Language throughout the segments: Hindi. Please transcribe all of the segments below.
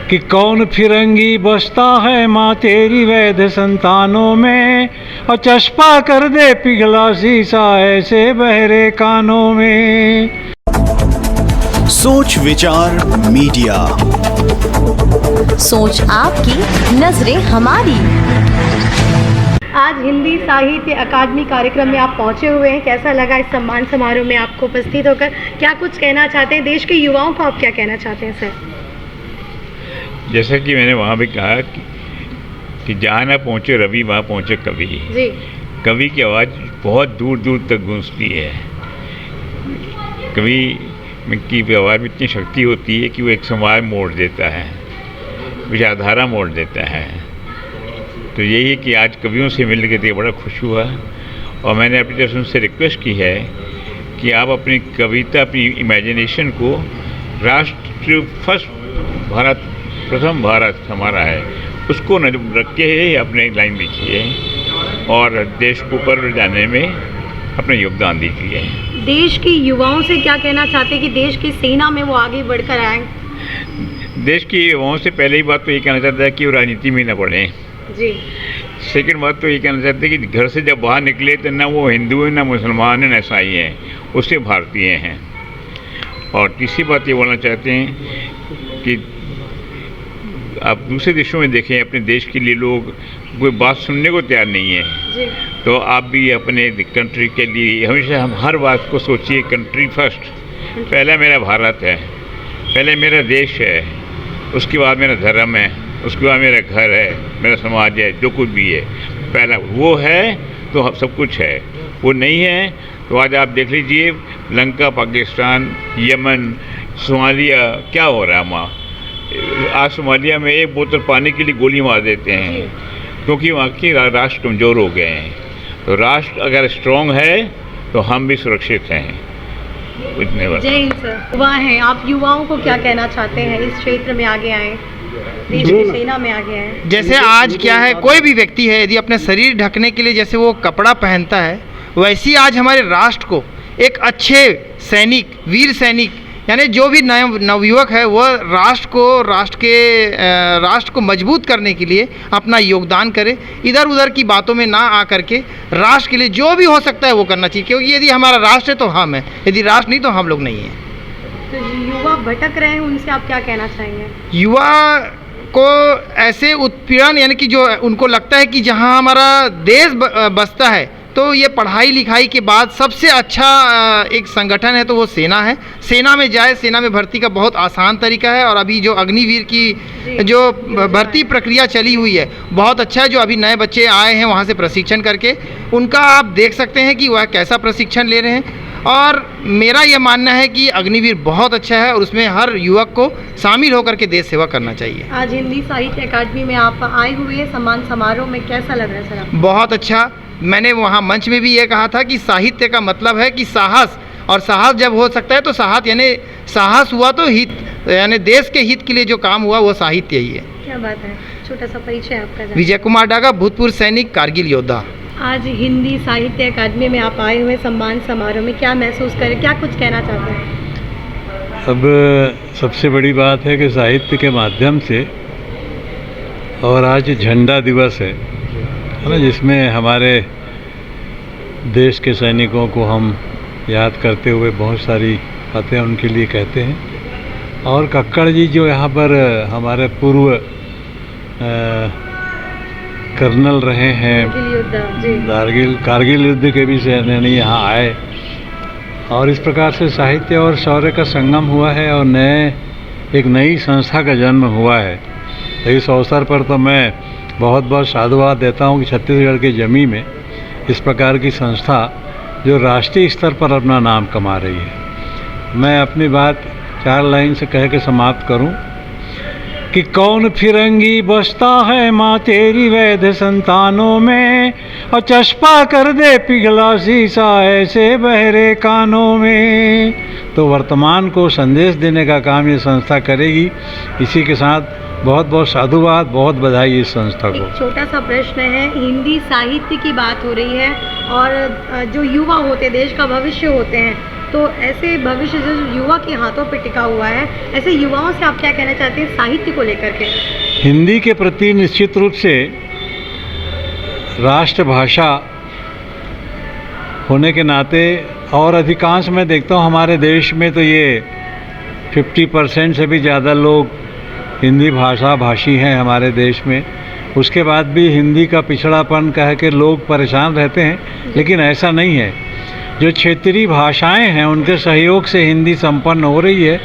कि कौन फिरंगी बसता है माँ तेरी वैध संतानों में, और चस्पा कर दे पिघला शीशा ऐसे बहरे कानों में। सोच विचार मीडिया, सोच आपकी, नजरें हमारी। आज हिंदी साहित्य अकादमी कार्यक्रम में आप पहुंचे हुए हैं, कैसा लगा इस सम्मान समारोह में आपको उपस्थित होकर? क्या कुछ कहना चाहते हैं देश के युवाओं को, आप क्या कहना चाहते हैं सर? जैसा कि मैंने वहाँ भी कहा कि जहाँ ना पहुँचे रवि वहाँ पहुँचे कवि। जी। कवि की आवाज़ बहुत दूर दूर तक गूंजती है। कवि की आवाज़ में इतनी शक्ति होती है कि वो एक समाज मोड़ देता है, विचारधारा मोड़ देता है। तो यही है कि आज कवियों से मिलने के लिए बड़ा खुश हुआ, और मैंने अपनी तरफ से उनसे रिक्वेस्ट की है कि आप अपनी कविता, अपनी इमेजिनेशन को राष्ट्र फर्स्ट भारत, प्रथम भारत हमारा है, उसको न रख के अपने लाइन लिखिए और देश को ऊपर ले जाने में अपना योगदान दीजिए। देश के युवाओं से क्या कहना चाहते हैं कि देश की सेना में वो आगे बढ़कर आए? देश के युवाओं से पहले ही बात तो ये कहना चाहता है कि वो राजनीति में न पड़े। जी। सेकंड बात तो ये कहना चाहते हैं कि घर से जब बाहर निकले तो ना वो हिंदू है, ना मुसलमान है, ना ईसाई हैं, उससे भारतीय हैं। और तीसरी बात ये बोलना चाहते हैं कि आप दूसरे देशों में देखें, अपने देश के लिए लोग कोई बात सुनने को तैयार नहीं है। जी। तो आप भी अपने कंट्री के लिए हमेशा हम हर बात को सोचिए कंट्री फर्स्ट। पहला मेरा भारत है, पहले मेरा देश है, उसके बाद मेरा धर्म है, उसके बाद मेरा घर है, मेरा समाज है, जो कुछ भी है। पहला वो है तो सब कुछ है, वो नहीं है तो आज आप देख लीजिए लंका, पाकिस्तान, यमन, सोमालिया क्या हो रहा है वहाँ। आज सोमालिया में एक बोतल पानी के लिए गोली मार देते हैं क्योंकि वहाँ की राष्ट्र कमज़ोर हो गए हैं। तो राष्ट्र अगर स्ट्रॉन्ग है तो हम भी सुरक्षित हैं। इतने बात। जय हिंद सर। युवा हैं आप, युवाओं को क्या कहना चाहते हैं? इस क्षेत्र में आगे आए, देश की सेना में आगे आए। जैसे आज क्या है, कोई भी व्यक्ति है यदि अपने शरीर ढकने के लिए जैसे वो कपड़ा पहनता है, वैसे ही आज हमारे राष्ट्र को एक अच्छे सैनिक, वीर सैनिक, यानी जो भी नवयुवक है वो राष्ट्र को मजबूत करने के लिए अपना योगदान करे। इधर उधर की बातों में ना आ करके राष्ट्र के लिए जो भी हो सकता है वो करना चाहिए, क्योंकि यदि हमारा राष्ट्र है तो हम हैं, यदि राष्ट्र नहीं तो हम लोग नहीं हैं। तो युवा भटक रहे हैं, उनसे आप क्या कहना चाहेंगे? युवा को ऐसे उत्पीड़न, यानी कि जो उनको लगता है कि जहाँ हमारा देश बसता है तो ये पढ़ाई लिखाई के बाद सबसे अच्छा एक संगठन है तो वो सेना है। सेना में जाए, सेना में भर्ती का बहुत आसान तरीका है, और अभी जो अग्निवीर की जो भर्ती प्रक्रिया चली हुई है बहुत अच्छा है। जो अभी नए बच्चे आए हैं वहाँ से प्रशिक्षण करके, उनका आप देख सकते हैं कि वह कैसा प्रशिक्षण ले रहे हैं। और मेरा यह मानना है कि अग्निवीर बहुत अच्छा है और उसमें हर युवक को शामिल होकर के देश सेवा करना चाहिए। आज हिंदी साहित्य अकादमी में आप आए हुए सम्मान समारोह में, कैसा लग रहा है सर? बहुत अच्छा। मैंने वहाँ मंच में भी ये कहा था कि साहित्य का मतलब है कि साहस, और साहस जब हो सकता है तो साहस यानी साहस हुआ तो हित, यानी देश के हित के लिए जो काम हुआ वो साहित्य ही है। क्या बात है। छोटा सा परिचय आपका? विजय कुमार डागा, भूतपूर्व सैनिक, कारगिल योद्धा। आज हिंदी साहित्य अकादमी में आप आए हुए सम्मान समारोह में, क्या महसूस करें, क्या कुछ कहना चाहते हैं? अब सबसे बड़ी बात है कि साहित्य के माध्यम से, और आज झंडा दिवस है ना, जिसमें हमारे देश के सैनिकों को हम याद करते हुए बहुत सारी बातें उनके लिए कहते हैं। और कक्कड़ जी जो यहाँ पर हमारे पूर्व कर्नल रहे हैं, कारगिल युद्ध के भी सैनिक यहाँ आए, और इस प्रकार से साहित्य और शौर्य का संगम हुआ है और एक नई संस्था का जन्म हुआ है। तो इस अवसर पर तो मैं बहुत बहुत साधुवाद देता हूँ कि छत्तीसगढ़ की ज़मीं में इस प्रकार की संस्था जो राष्ट्रीय स्तर पर अपना नाम कमा रही है। मैं अपनी बात 4 लाइन से कह के समाप्त करूँ कि कौन फिरंगी बसता है माँ तेरी वैध संतानों में, और चस्पा कर दे पिघला शीशा ऐसे बहरे कानों में। तो वर्तमान को संदेश देने का काम ये संस्था करेगी। इसी के साथ बहुत बहुत साधुवाद, बहुत बधाई इस संस्था को। एक छोटा सा प्रश्न है, हिंदी साहित्य की बात हो रही है और जो युवा होते, देश का भविष्य होते हैं, तो ऐसे भविष्य जो युवा के हाथों पे टिका हुआ है, ऐसे युवाओं से आप क्या कहना चाहते हैं साहित्य को लेकर के? हिंदी के प्रति निश्चित रूप से राष्ट्रभाषा होने के नाते, और अधिकांश मैं देखता हूँ हमारे देश में तो ये 50% से भी ज़्यादा लोग हिंदी भाषी हैं हमारे देश में। उसके बाद भी हिंदी का पिछड़ापन कह के लोग परेशान रहते हैं, लेकिन ऐसा नहीं है। जो क्षेत्रीय भाषाएं हैं उनके सहयोग से हिंदी संपन्न हो रही है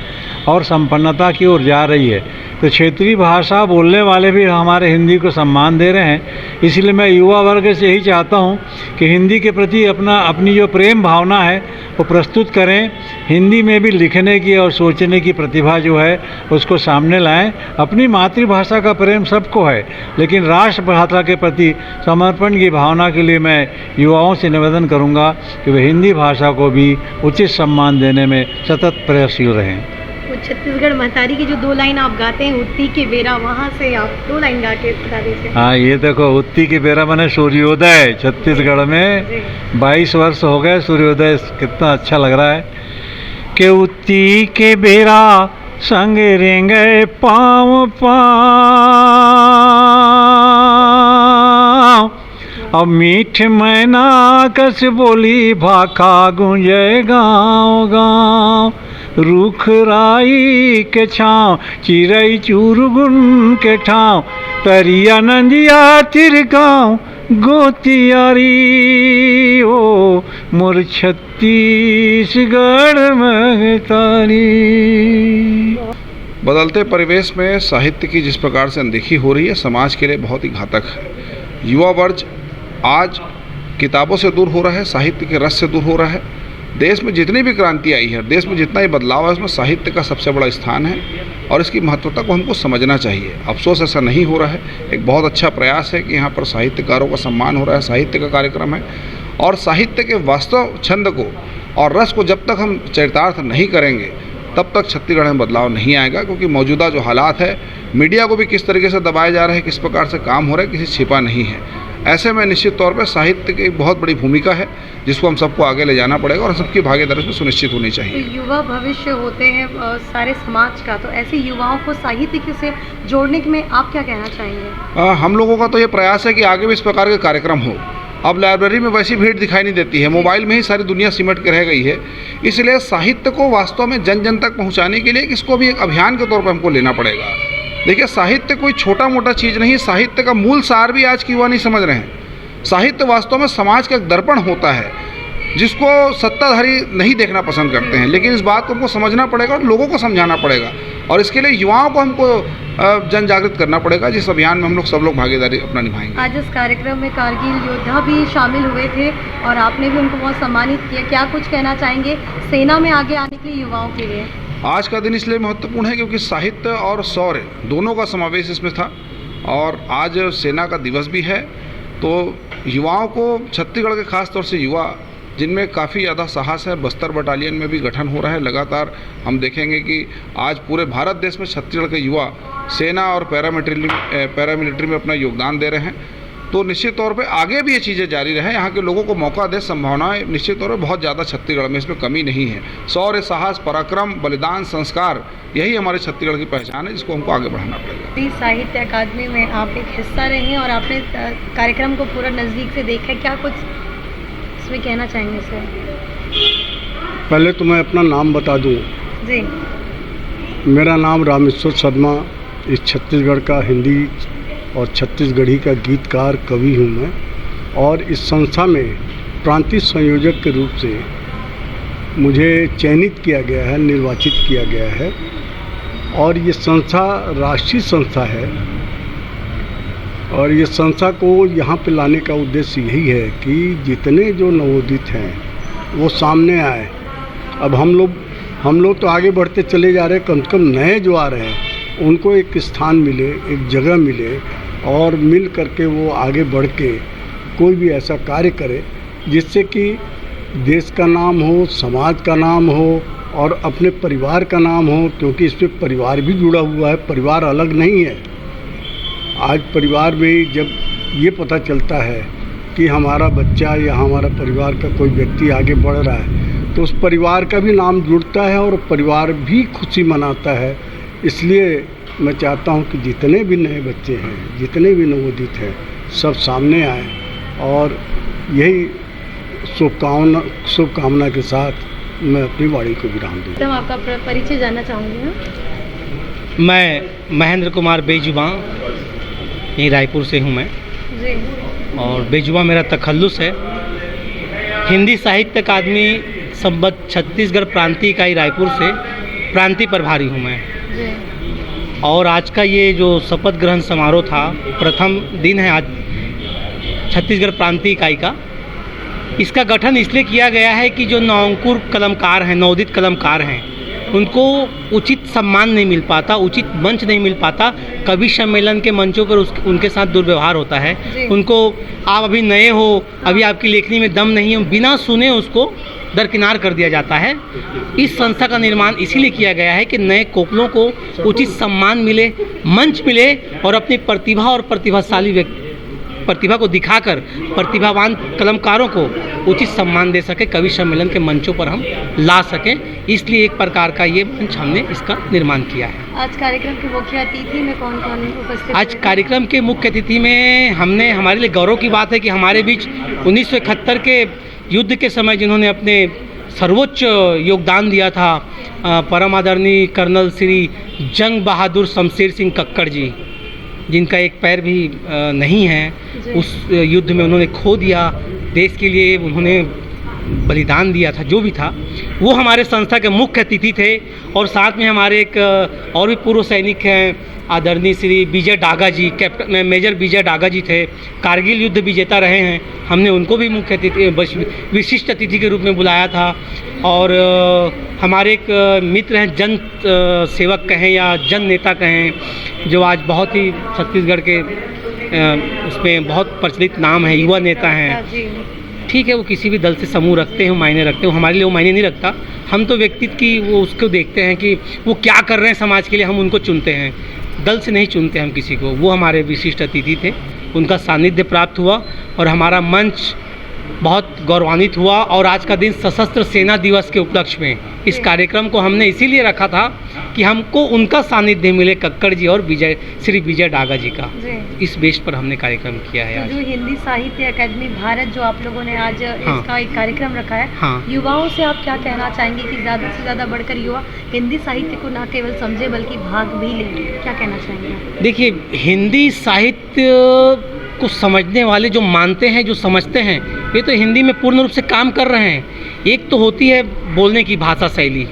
और संपन्नता की ओर जा रही है। तो क्षेत्रीय भाषा बोलने वाले भी हमारे हिंदी को सम्मान दे रहे हैं। इसलिए मैं युवा वर्ग से यही चाहता हूं कि हिंदी के प्रति अपनी जो प्रेम भावना है वो प्रस्तुत करें। हिंदी में भी लिखने की और सोचने की प्रतिभा जो है उसको सामने लाएं। अपनी मातृभाषा का प्रेम सबको है, लेकिन राष्ट्रभाषा के प्रति समर्पण की भावना के लिए मैं युवाओं से निवेदन करूंगा कि वे हिंदी भाषा को भी उचित सम्मान देने में सतत प्रयासशील रहें। वो छत्तीसगढ़ महतारी की जो 2 लाइन आप गाते हैं, उत्ती के बेरा, वहाँ से आप 2 लाइन गा के बता दीजिए। हाँ, ये देखो, उत्ती के बेरा माने सूर्योदय। छत्तीसगढ़ में 22 वर्ष हो गए सूर्योदय, कितना अच्छा लग रहा है कि उत्ती के बेरा संग रेंगे पाँव पाँव, अब मीठ मैना कस बोली भाखा गूंजे गाँव गाँव, रूख राई के छाँव चिड़ै चुरगुन के ठाव, तरिया नंदिया तिरगाँव गोतियारी ओ मोर छत्तीसगढ़ महतारी। बदलते परिवेश में साहित्य की जिस प्रकार से अनदेखी हो रही है, समाज के लिए बहुत ही घातक है। युवा वर्ग आज किताबों से दूर हो रहा है, साहित्य के रस से दूर हो रहा है। देश में जितनी भी क्रांति आई है, देश में जितना ही बदलाव है, उसमें साहित्य का सबसे बड़ा स्थान है और इसकी महत्वता को हमको समझना चाहिए। अफसोस ऐसा नहीं हो रहा है। एक बहुत अच्छा प्रयास है कि यहाँ पर साहित्यकारों का सम्मान हो रहा है, साहित्य का कार्यक्रम है, और साहित्य के वास्तव छंद को और रस को जब तक हम चरितार्थ नहीं करेंगे तब तक छत्तीसगढ़ में बदलाव नहीं आएगा। क्योंकि मौजूदा जो हालात है, मीडिया को भी किस तरीके से दबाया जा रहा है, किस प्रकार से काम हो रहा है, किसी छिपा नहीं है। ऐसे में निश्चित तौर पर साहित्य की बहुत बड़ी भूमिका है जिसको हम सबको आगे ले जाना पड़ेगा और सबकी भागीदारी इसमें सुनिश्चित होनी चाहिए। तो युवा भविष्य होते हैं सारे समाज का, तो ऐसे युवाओं को साहित्य से जोड़ने में आप क्या कहना चाहेंगे? हम लोगों का तो ये प्रयास है कि आगे भी इस प्रकार के कार्यक्रम हो। अब लाइब्रेरी में वैसी भीड़ दिखाई नहीं देती है, मोबाइल में ही सारी दुनिया सिमट के रह गई है। इसलिए साहित्य को वास्तव में जन जन तक पहुँचाने के लिए इसको भी एक अभियान के तौर पर हमको लेना पड़ेगा। देखिए, साहित्य कोई छोटा मोटा चीज़ नहीं, साहित्य का मूल सार भी आज के युवा नहीं समझ रहे हैं। साहित्य वास्तव में समाज का एक दर्पण होता है जिसको सत्ताधारी नहीं देखना पसंद करते हैं, लेकिन इस बात को हमको समझना पड़ेगा और लोगों को समझाना पड़ेगा, और इसके लिए युवाओं को हमको जन जागृत करना पड़ेगा, जिस अभियान में हम लोग सब लोग भागीदारी अपना निभाएंगे। आज इस कार्यक्रम में कारगिल योद्धा भी शामिल हुए थे और आपने भी उनको बहुत सम्मानित किया। क्या कुछ कहना चाहेंगे सेना में आगे आने के लिए युवाओं के लिए? आज का दिन इसलिए महत्वपूर्ण है क्योंकि साहित्य और शौर्य दोनों का समावेश इसमें था, और आज सेना का दिवस भी है। तो युवाओं को, छत्तीसगढ़ के खास तौर से युवा जिनमें काफ़ी ज़्यादा साहस है, बस्तर बटालियन में भी गठन हो रहा है लगातार। हम देखेंगे कि आज पूरे भारत देश में छत्तीसगढ़ के युवा सेना और पैरामिलिट्री में अपना योगदान दे रहे हैं। तो निश्चित तौर पे आगे भी ये चीज़ें जारी रहें, यहाँ के लोगों को मौका दे, संभावनाएं निश्चित तौर पे बहुत ज़्यादा छत्तीसगढ़ में, इसमें कमी नहीं है। शौर्य, साहस, पराक्रम, बलिदान, संस्कार, यही हमारे छत्तीसगढ़ की पहचान है, जिसको हमको आगे बढ़ाना पड़ेगा। साहित्य अकादमी में आप एक हिस्सा रहे हैं और आपने कार्यक्रम को पूरा नज़दीक से देखा है, क्या कुछ इसमें कहना चाहेंगे सर? पहले तो मैं अपना नाम बता दूं। जी। मेरा नाम रामेश्वर शर्मा, इस छत्तीसगढ़ का हिंदी और छत्तीसगढ़ी का गीतकार कवि हूँ मैं, और इस संस्था में प्रांतीय संयोजक के रूप से मुझे चयनित किया गया है, निर्वाचित किया गया है। और ये संस्था राष्ट्रीय संस्था है, और ये संस्था को यहाँ पे लाने का उद्देश्य यही है कि जितने जो नवोदित हैं वो सामने आए। अब हम लोग तो आगे बढ़ते चले जा रहे हैं, कम से कम नए जो आ रहे हैं उनको एक स्थान मिले, एक जगह मिले, और मिल करके वो आगे बढ़ के कोई भी ऐसा कार्य करे जिससे कि देश का नाम हो, समाज का नाम हो और अपने परिवार का नाम हो, क्योंकि इसमें परिवार भी जुड़ा हुआ है, परिवार अलग नहीं है। आज परिवार में जब ये पता चलता है कि हमारा बच्चा या हमारा परिवार का कोई व्यक्ति आगे बढ़ रहा है, तो उस परिवार का भी नाम जुड़ता है और परिवार भी खुशी मनाता है। इसलिए मैं चाहता हूं कि जितने भी नए बच्चे हैं, जितने भी नवोदित हैं, सब सामने आए और यही शुभकामना के साथ मैं अपनी वाणी को विराम दूँ। तो आपका परिचय जानना चाहूँगी। मैं महेंद्र कुमार बेजुबां, यहीं रायपुर से हूँ मैं जी। और बेजुबां मेरा तखल्लुस है। हिंदी साहित्य अकादमी संबद्ध छत्तीसगढ़ प्रांतीय इकाई रायपुर से प्रांतीय प्रभारी हूँ मैं जी। और आज का ये जो शपथ ग्रहण समारोह था, प्रथम दिन है आज छत्तीसगढ़ प्रांतीय इकाई का। इसका गठन इसलिए किया गया है कि जो नवअंकुर कलमकार हैं, नवोदित कलमकार हैं, उनको उचित सम्मान नहीं मिल पाता, उचित मंच नहीं मिल पाता। कवि सम्मेलन के मंचों पर उनके साथ दुर्व्यवहार होता है। उनको आप अभी नए हो, अभी आपकी लेखनी में दम नहीं है, बिना सुने उसको दरकिनार कर दिया जाता है। इस संस्था का निर्माण इसीलिए किया गया है कि नए कोपलों को उचित सम्मान मिले, मंच मिले और अपनी प्रतिभा और प्रतिभाशाली प्रतिभा को दिखाकर प्रतिभावान कलमकारों को उचित सम्मान दे सके, कवि सम्मेलन के मंचों पर हम ला सकें। इसलिए एक प्रकार का ये मंच हमने इसका निर्माण किया है। आज कार्यक्रम के मुख्य अतिथि में कौन कौन उपस्थित? आज कार्यक्रम के मुख्य अतिथि में हमने, हमारे लिए गौरव की बात है कि हमारे बीच 1971 के युद्ध के समय जिन्होंने अपने सर्वोच्च योगदान दिया था, परम आदरणीय कर्नल श्री जंग बहादुर शमशेर सिंह कक्कड़ जी, जिनका एक पैर भी नहीं है, उस युद्ध में उन्होंने खो दिया, देश के लिए उन्होंने बलिदान दिया था, जो भी था, वो हमारे संस्था के मुख्य अतिथि थे। और साथ में हमारे एक और भी पूर्व सैनिक हैं, आदरणीय श्री विजय डागा जी, कैप्टन मेजर विजय डागा जी थे, कारगिल युद्ध विजेता रहे हैं। हमने उनको भी मुख्य अतिथि, विशिष्ट अतिथि के रूप में बुलाया था। और हमारे एक मित्र हैं, जन सेवक कहें या जन नेता कहें, जो आज बहुत ही छत्तीसगढ़ के उसमें बहुत प्रचलित नाम है, युवा नेता हैं। ठीक है, वो किसी भी दल से समूह रखते हैं, मायने रखते हैं, हमारे लिए वो मायने नहीं रखता। हम तो व्यक्तित्व की वो उसको देखते हैं कि वो क्या कर रहे हैं समाज के लिए, हम उनको चुनते हैं, दल से नहीं चुनते हम किसी को। वो हमारे विशिष्ट अतिथि थे, उनका सानिध्य प्राप्त हुआ और हमारा मंच बहुत गौरवान्वित हुआ। और आज का दिन सशस्त्र सेना दिवस के उपलक्ष्य में इस कार्यक्रम को हमने इसीलिए रखा था कि हमको उनका सानिध्य मिले, कक्कड़ जी और श्री विजय डागा जी का। इस बेस पर हमने कार्यक्रम किया है। तो जो हिंदी साहित्य अकादमी भारत जो आप लोगों ने आज इसका एक कार्यक्रम रखा है, युवाओं से आप क्या कहना चाहेंगे कि ज़्यादा से ज़्यादा बढ़कर युवा हिंदी साहित्य को न केवल समझे बल्कि भाग भी लें, क्या कहना चाहेंगे? देखिए, हिंदी साहित्य को समझने वाले जो मानते हैं, जो समझते हैं, ये तो हिंदी में पूर्ण रूप से काम कर रहे हैं। एक तो होती है बोलने की भाषा शैली,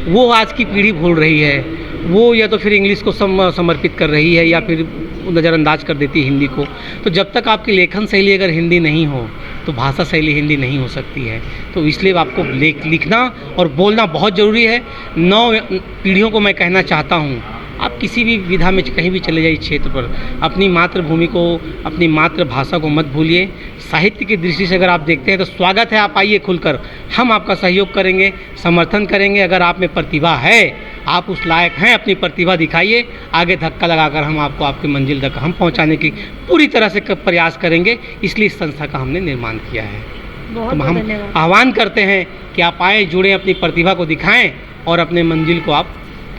वो आज की पीढ़ी भूल रही है, वो या तो फिर इंग्लिश को समर्पित कर रही है या फिर नज़रअंदाज कर देती है हिंदी को। तो जब तक आपकी लेखन शैली अगर हिंदी नहीं हो तो भाषा शैली हिंदी नहीं हो सकती है। तो इसलिए आपको लिखना और बोलना बहुत ज़रूरी है। नौ पीढ़ियों को मैं कहना चाहता हूँ, आप किसी भी विधा में कहीं भी चले जाइए क्षेत्र पर, अपनी मातृभूमि को, अपनी मातृभाषा को मत भूलिए। साहित्य की दृष्टि से अगर आप देखते हैं तो स्वागत है, आप आइए खुलकर, हम आपका सहयोग करेंगे, समर्थन करेंगे। अगर आप में प्रतिभा है, आप उस लायक हैं, अपनी प्रतिभा दिखाइए, आगे धक्का लगाकर हम आपको आपकी मंजिल तक हम पहुंचाने की पूरी तरह से प्रयास करेंगे। इसलिए इस संस्था का हमने निर्माण किया है। तो हम आह्वान करते हैं कि आप आएँ, जुड़ें, अपनी प्रतिभा को दिखाएँ और अपने मंजिल को आप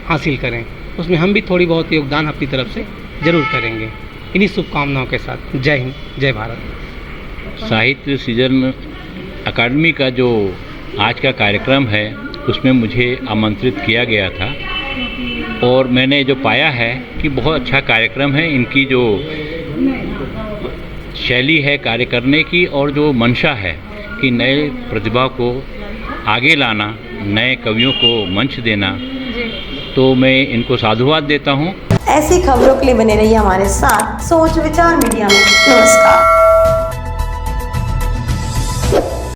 हासिल करें। उसमें हम भी थोड़ी बहुत योगदान अपनी तरफ से ज़रूर करेंगे। इन्हीं शुभकामनाओं के साथ जय हिंद, जय भारत। साहित्य सृजन अकादमी का जो आज का कार्यक्रम है उसमें मुझे आमंत्रित किया गया था और मैंने जो पाया है कि बहुत अच्छा कार्यक्रम है। इनकी जो शैली है कार्य करने की और जो मंशा है कि नए प्रतिभा को आगे लाना, नए कवियों को मंच देना, तो मैं इनको साधुवाद देता हूँ। ऐसी खबरों के लिए बने रहिए हमारे साथ सोच विचार मीडिया में। नमस्कार।